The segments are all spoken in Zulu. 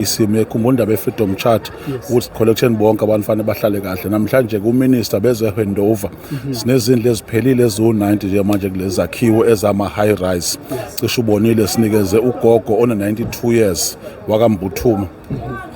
isimo ekhumbula indaba ye-freedom charter ukuthi collection bonke abantu fanele bahlale kahle. Namhlanje kuminister beze handover sinezindlu eziphelile eziwu-90 nje manje kulezi zakhiwo ezama high rise. Cishe ubonile sinikeze ugogo ona 92 years wakambuthuma,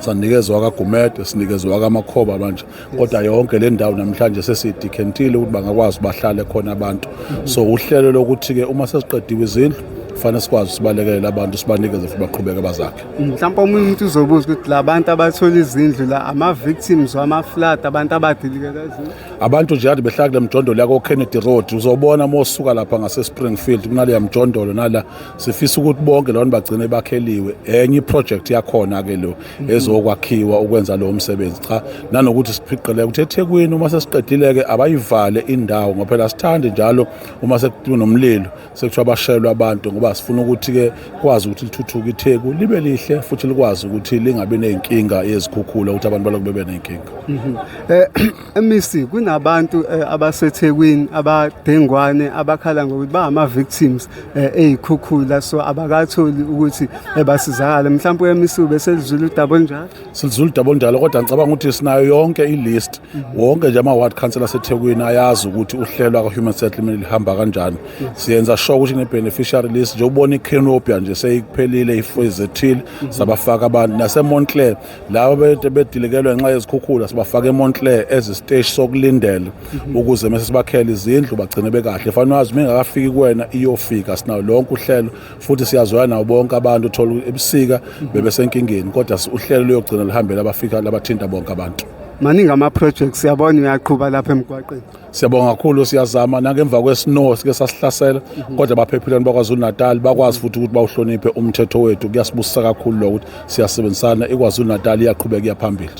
sanikezwe wakaGumede, sinikezwe wakaMakhoba manje, kodwa yonke le ndawo namhlanje sesiyidikhentile ukuthi bangakwazi bahlale khona abantu. So uhlelo lokuthi ke uma sesiqediwe izindlu fanele sikwazi sibalekele abantu sibanikeze futhi baqhubeke bazakhe. Mhlawumbe umuntu uzobuza ukuthi labantu abathola izindlu la ama-victims wama-flood, abantu abadilikela izindlu, abantu nje kade behlala kule mjondolo yako Kennedy Road. Uzobona mosuka lapha ngase Springfield kunale mjondolo nala, sifisa ukuthi bonke labantu bagcine bakheliwe. Enye project yakhona ke lo ezokwakhiwa ukwenza lo msebenzi. Cha, nanokuthi siphiqele ukuthi eThekwini uma sesiqedile ke abayivale indawo ngoba phela sithande njalo uma sekunomlilo sekuthiwa bashelwe abantu, ngoba sifuna ukuthi ke kwazi ukuthi lithuthuke iTheku libe lihle futhi likwazi ukuthi lingabe nenkinga yezikhukhula ukuthi abantu balokhu bebe nenkinga. MEC kunabantu abaseThekwini abadengwane abakhala ngokuthi ba ama-victims ey'khukhula, so abakatholi ukuthi basizakale. Mhlawumbe MEC ubeselizula udaba njalo? Silizula udaba njalo, kodwa ngicabanga ukuthi sinayo yonke i-list. Wonke nje ama-ward councillor aseThekwini ayazi ukuthi uhlelo ka-human settlement lihamba kanjani. Siyenza sure ukuthi ne-beneficiary list nje ubona i-Canopia nje seyiphelile ifezethile sabafaka abantu. NaseMontclair laba bedilikelwe ngenxa yezikhukhula sibafaka eMontclair ezi-stage sokulindela ukuze mase sibakhele izindlu bagcine bekahle. Fanele wazi mengakafiki kuwena iyofika, sinawo lonke uhlelo futhi siyazwana nawo bonke abantu. Uthola ebusika bebesenkingeni kodwa uhlelo luyogcina lihambela abafika labathinta bonke abantu. Maningi ama-projects siyabona uyaqhuba lapha emgwaqeni. Siyabonga kakhulu, siyazama nangemva kwesnow sike sasihlasela kodwa baphephile bakwaZulu-Natal bakwazi futhi ukuthi bawuhloniphe umthetho wethu. Kuyasibusisa kakhulu lo ukuthi siyasebenzisana, iKwaZulu-Natal iyaqhubeka iya phambili.